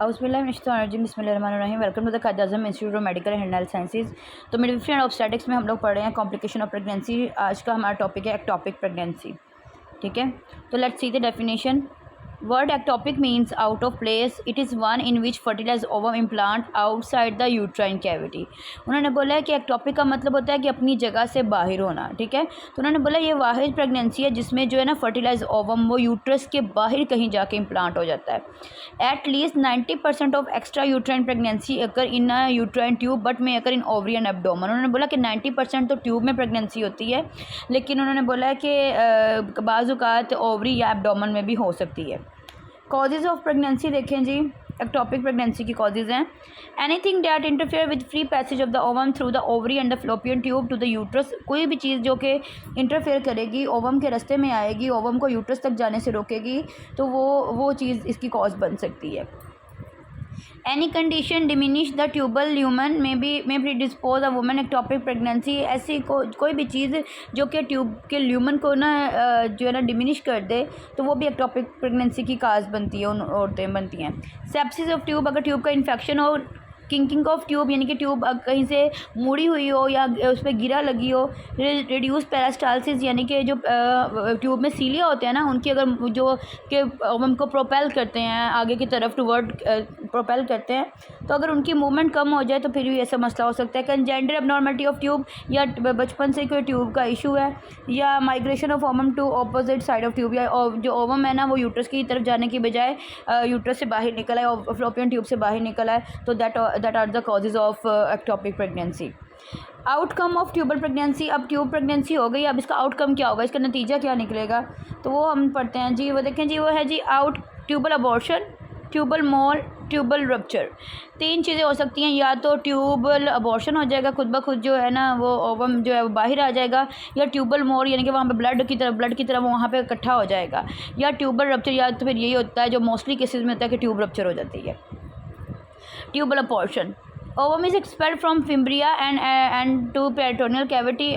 बिस्मिल्लाहिर्रहमानिर्रहीम। Welcome to the Quaid-e-Azam institute of medical and health sciences. तो midwifery and obstetrics में हम लोग पढ़ रहे हैं कॉम्प्लिकेशन ऑफ प्रेगनेंसी। आज का हमारा टॉपिक है एक्टोपिक प्रेगनेंसी। ठीक है, तो let's see the definition. Word ectopic means out of place. It is one in which fertilize ovum implant outside the uterine cavity. उन्होंने बोला है कि एक्टोपिक का मतलब होता है कि अपनी जगह से बाहर होना। ठीक है, तो उन्होंने बोला ये वाहिद प्रेगनेंसी है जिसमें जो है ना फर्टिलाइज ओवम वो यूट्रस के बाहर कहीं जाके इम्प्लांट हो जाता है। At least 90% of extra uterine pregnancy occur in a uterine tube but में अकर इन ओवरी एंड एब्डोमेन। उन्होंने बोला कि 90% तो ट्यूब में प्रेगनेंसी होती है, लेकिन उन्होंने बोला है कि बाज़ औक़ात ओवरी या एब्डोमेन में भी हो सकती है। कॉजेज़ ऑफ प्रेगनेंसी देखें जी, एक्टोपिक प्रेगनेंसी की कॉजेज़ हैं anything that interfere with free passage of the ovum through the ovary and the fallopian tube to the uterus. कोई भी चीज़ जो कि इंटरफेयर करेगी, ओवम के रास्ते में आएगी, ओवम को यूट्रस तक जाने से रोकेगी, तो वो चीज़ इसकी कॉज बन सकती है। Any condition diminish the tubal lumen में predispose a woman ectopic pregnancy. ऐसी कोई भी चीज़ जो कि ट्यूब के ल्यूमन को ना जो है ना डिमिनिश कर दे, तो वो भी एक्टोपिक प्रेगनेंसी की काज बनती है, उन औरतें बनती हैं। सेप्सिस ऑफ ट्यूब, अगर ट्यूब का इन्फेक्शन हो। किंकिंग ऑफ ट्यूब, यानी कि ट्यूब कहीं से मुड़ी हुई हो या उस पर गिरा लगी हो। रिड्यूस पेरास्टालसिस, यानी कि जो ट्यूब में सीलिया होते हैं ना, उनकी अगर जो कि उनको प्रोपेल करते हैं आगे की तरफ टूवर्ड प्रोपेल करते हैं, तो अगर उनकी मूवमेंट कम हो जाए तो फिर भी ऐसा मसला हो सकता है। कंजेंडर एबनॉर्मलिटी ऑफ ट्यूब, या बचपन से कोई ट्यूब का इशू है, या migration of ovum to opposite side of tube, या जो ओवम है ना वो यूट्रस की तरफ जाने की बजाय यूट्रस से बाहर निकल आए, फ्लोपियन ट्यूब से बाहर निकल आए, तो that are the causes of ectopic pregnancy. Outcome of tubal pregnancy. अब ट्यूब प्रेगनेंसी हो गई, अब इसका आउटकम क्या होगा, इसका नतीजा क्या निकलेगा, तो वो हम पढ़ते हैं जी। वो देखें जी, वो है जी ट्यूबल अबॉर्शन, ट्यूबल मोल, ट्यूबल रप्चर। तीन चीज़ें हो सकती हैं, या तो ट्यूबल अबॉर्शन हो जाएगा खुद ब खुद, जो है ना वो ओवम जो है वो बाहर आ जाएगा, या ट्यूबल मोर, यानी कि वहाँ पे ब्लड की तरह वहाँ पे इकट्ठा हो जाएगा, या ट्यूबल रप्चर, या तो फिर यही होता है जो मोस्टली केसेस में होता है कि ट्यूब रप्चर हो जाती है। Tubal abortion, ovum is expelled from fimbria end to peritoneal cavity.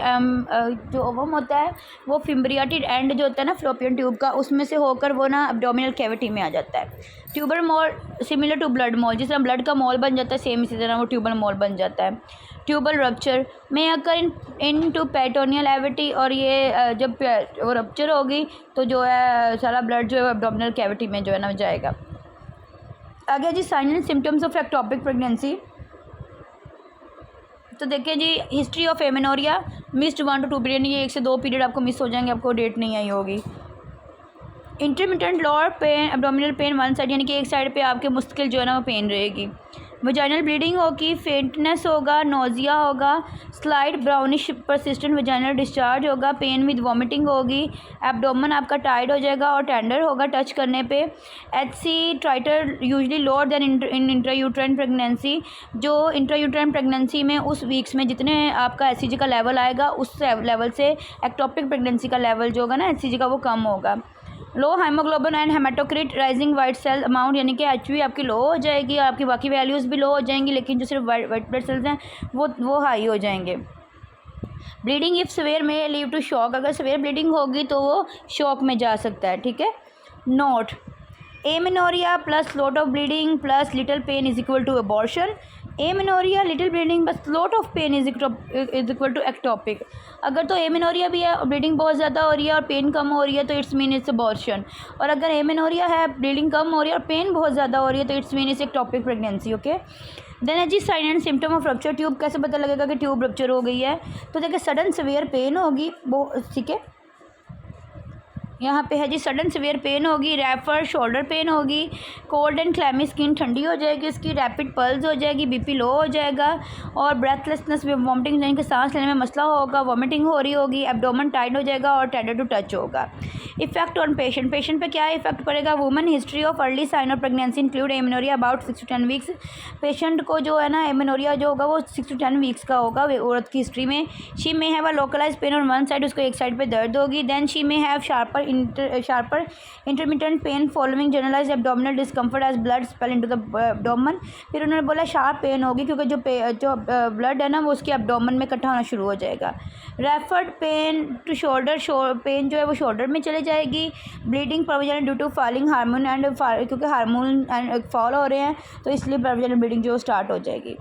जो ओवम होता है वो फिम्ब्रियाटिड एंड जो होता है ना फ्लोपियन ट्यूब का, उसमें से होकर वो ना एब्डोमिनल कैविटी में आ जाता है। Tubal mole similar to blood mole, जिस तरह ब्लड का मोल बन जाता है सेम इसी तरह वो ट्यूबल मोल बन जाता है। ट्यूबल रप्चर में अकर इन टू पेरिटोनियल कैविटी, और ये जब वो रप्चर होगी तो जो है सारा ब्लड जो है एब्डोमिनल कैविटी में जो है ना जाएगा। आगे जी, sign and symptoms of ectopic pregnancy. तो देखिए जी, history of amenorrhoea, missed 1 to 2 period, ये 1 से 2 पीरियड आपको मिस हो जाएंगे, आपको डेट नहीं आई होगी। Intermittent lower pain, abdominal pain one side, यानी कि एक साइड पे आपके मुश्किल जो है ना वो पेन रहेगी। वजाइनल ब्लीडिंग होगी, फेंटनेस होगा, नोजिया होगा, slide brownish persistent vaginal discharge होगा, पेन विद वॉमिटिंग होगी, एब्डोमेन आपका टाइट हो जाएगा और टेंडर होगा टच करने पे। HC टाइटर usually lower then in intrauterine pregnancy. जो इंट्रायूट्राइन प्रेगनेंसी में उस वीक्स में जितने आपका HCG का लेवल आएगा, उस लेवल से एक्टोपिक प्रेगनेंसी का लेवल जो होगा ना HCG का वो कम होगा। Low haemoglobin and haematocrit rising white cell amount, यानी कि HB आपकी लो हो जाएगी, आपकी बाकी वैल्यूज़ भी लो हो जाएंगी, लेकिन जो सिर्फ वाइट ब्लड सेल्स हैं वो हाई हो जाएंगे। ब्लीडिंग इफ़ सवेयर में लीव टू शॉक, अगर सवेयर ब्लीडिंग होगी तो वो शॉक में जा सकता है। ठीक है, note amenorrhoea plus lot of bleeding plus little pain is equal to abortion. Amenorrhoea little bleeding बस lot of pain is equal to ectopic. अगर तो एमेनोरिया भी है और ब्लीडिंग बहुत ज़्यादा हो रही है और पेन कम हो रही है तो इट्स मीन इट्स अबॉर्शन, और अगर एमेनोरिया है, ब्लीडिंग कम हो रही है और पेन बहुत ज़्यादा हो रही है तो it's mean it's ectopic pregnancy. Okay, then है जी sign and symptom of rupture tube. कैसे पता लगेगा कि ट्यूब रप्चर हो गई है, तो देखिए सडन सीवियर पेन होगी वो, ठीक है, यहाँ पे है जी सडन सीवियर पेन होगी, रेफर शोल्डर पेन होगी, कोल्ड एंड क्लैमी स्किन ठंडी हो जाएगी उसकी, रैपिड पल्स हो जाएगी, BP लो हो जाएगा, और ब्रेथलेसनेस वॉमिटिंग, यानी कि सांस लेने में मसला होगा, वॉमिटिंग हो रही होगी, एब्डोमेन टाइट हो जाएगा और टेंडर टू टच होगा। इफेक्ट ऑन पेशेंट, पेशेंट पे क्या इफेक्ट पड़ेगा। Woman history of early sign of pregnancy include amenorrhoea about 6 to 10 weeks. Patient को जो है ना एमेनोरिया जो होगा वो 6 to 10 वीक्स का होगा औरत की हिस्ट्री में। She may have a localise pain on one side, उसको एक साइड पे दर्द होगी। Then she may have sharper sharper intermittent pain following generalise abdominal discomfort as blood spill into the abdomen. फिर उन्होंने बोला शार्प पेन होगी क्योंकि जो ब्लड है ना वो उसके एब्डोमेन में इकट्ठा होना शुरू हो जाएगा। Referred pain to shoulder, pain जो है वो शोल्डर में चले जाएगी। Bleeding provision due to falling hormone and क्योंकि हार्मोन एंड फॉल हो रहे हैं तो इसलिए प्रोविजन ब्लीडिंग जो स्टार्ट हो जाएगी।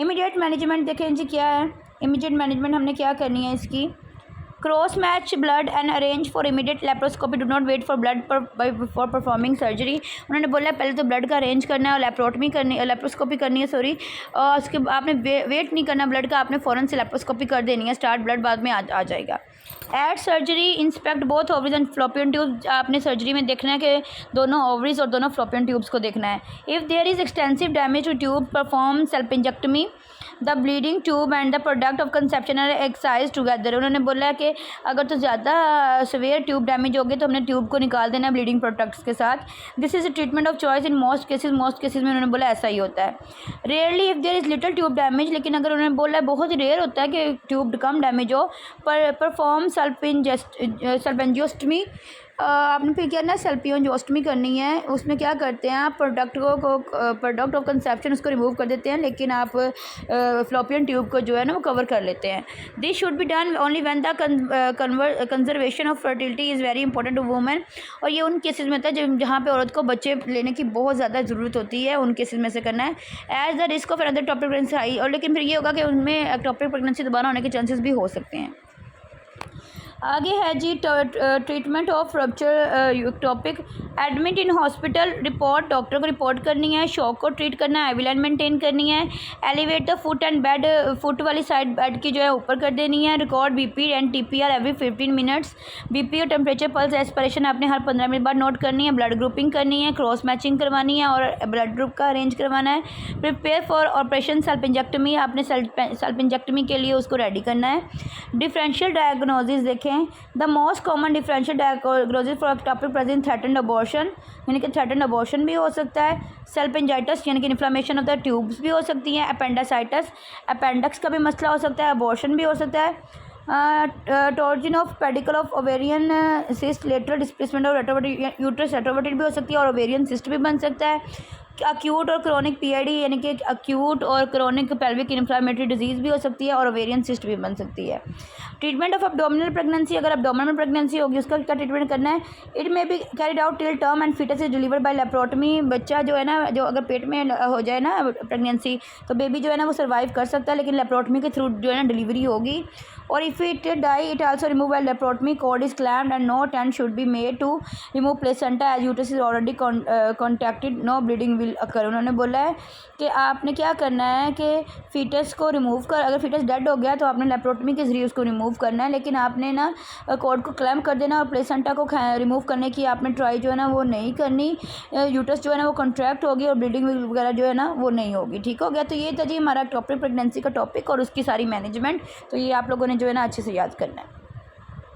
इमीडिएट मैनेजमेंट देखें जी क्या है। इमीडिएट मैनेजमेंट हमने क्या करनी है इसकी, cross match blood and arrange for immediate laparoscopy, do not wait for blood for performing surgery. उन्होंने बोला पहले तो ब्लड का अरेंज करना है और लेप्रोस्कोपी करनी है सॉरी, और उसके आपने वेट नहीं करना ब्लड का, आपने फ़ौरन से लेप्रोस्कोपी कर देनी है, स्टार्ट ब्लड बाद में आ जाएगा। At surgery inspect both ovaries and fallopian tubes, आपने सर्जरी में देखना है कि दोनों ओवरीज और दोनों फ्लोपियन ट्यूब्स को देखना है। If there is extensive damage to tube perform salpingectomy, the bleeding tube and the product of conception are excise together. उन्होंने बोला कि अगर तो ज़्यादा सवेयर ट्यूब डैमेज होगी तो हमने ट्यूब को निकाल देना ब्लीडिंग प्रोडक्ट्स के साथ। This is a treatment of choice in most cases में उन्होंने बोला ऐसा ही होता है। Rarely if there is little tube damage, लेकिन अगर उन्होंने बोला बहुत रेयर होता है कि ट्यूब कम डैमेज हो, पर परफॉर्म सल्पेंजियोस्टमी, आपने फिर क्या ना सल्पियोंजोस्टमी करनी है। उसमें क्या करते हैं आप प्रोडक्ट ऑफ कंसेप्शन उसको रिमूव कर देते हैं, लेकिन आप फ्लोपियन ट्यूब को जो है ना वो कवर कर लेते हैं। This should be done only when the conservation of fertility is very important to women, और ये उन केसेस में होता है जहाँ पे औरत को बच्चे लेने की बहुत ज़्यादा ज़रूरत होती है, उन केसेस में से करना है। As the risk of another ectopic pregnancy high, और लेकिन फिर ये होगा कि उनमें टॉपिक प्रेगनेंसी दोबारा होने के चांसेस भी हो सकते हैं। आगे है जी treatment of rupture topic, admit in hospital, report doctor को रिपोर्ट करनी है, शॉक को ट्रीट करना है, एविलाइन मेंटेन करनी है, elevate the foot and bed, foot वाली साइड बेड की जो है ऊपर कर देनी है, record BP and TPR every 15 minutes, BP और टेम्परेचर पल्स एस्पिरेशन आपने हर 15 मिनट बाद नोट करनी है, ब्लड ग्रुपिंग करनी है, क्रॉस मैचिंग करवानी है और ब्लड ग्रुप का अरेंज करवाना है। प्रिपेयर फॉर ऑपरेशन सेल्पिंजेक्टमी, आपने सेल्पिंजेक्टमी के लिए उसको रेडी करना है। डिफरेंशियल डायग्नोसिस देखें, the most common differential diagnosis for topic present threatened abortion, यानी कि थ्रेटन्ड अबॉर्शन भी हो सकता है। सेल्पिंजाइटिस यानी कि इन्फ्लेमेशन ऑफ द ट्यूब्स भी हो सकती हैं। अपेंडासाइटिस, अपेंडिक्स का भी मसला हो सकता है, अबॉर्शन भी हो सकता है। Torsion of pedicle of ovarian cyst, lateral displacement of uterus retroverted भी हो सकती है और ओवेरियन सिस्ट भी बन सकता है। अक्यूट और क्रोनिक पीआईडी यानी कि अक्यूट और क्रोनिक पेल्विक इन्फ्लेमेटरी डिजीज़ भी हो सकती है और ओवेरियन सिस्ट भी बन सकती है। ट्रीटमेंट ऑफ एब्डोमिनल प्रेगनेंसी, अगर एब्डोमिनल प्रेगनेंसी होगी उसका क्या ट्रीटमेंट करना है। It may be carried out till term and foetus is delivered by laparotomy, बच्चा जो है ना जो अगर पेट में हो जाए ना प्रेगनेंसी तो बेबी जो है ना वो सर्वाइव कर सकता है, लेकिन लेप्रोटमी के थ्रू जो है ना डिलीवरी होगी। और if it die it also remove by laparotomy, cord is clamped and no attempt should be made to remove placenta as uterus is already contracted, no bleeding will occur. उन्होंने बोला है कि आपने क्या करना है कि फीटस को रिमूव कर, अगर फीटस डेड हो गया तो आपने लेप्रोटमी के जरिए उसको रिमूव करना है, लेकिन आपने ना कॉर्ड को क्लैम्प कर देना और प्लेसेंटा को रिमूव करने की आपने ट्राई जो है ना वो नहीं करनी। यूट्रस जो है ना वो कॉन्ट्रैक्ट होगी और ब्लीडिंग वगैरह जो है ना वो नहीं होगी। ठीक हो गया। तो ये था जी हमारा टॉपिक प्रेगनेंसी का टॉपिक और उसकी सारी मैनेजमेंट, तो ये आप लोगों ने जो है ना अच्छे से याद करना है।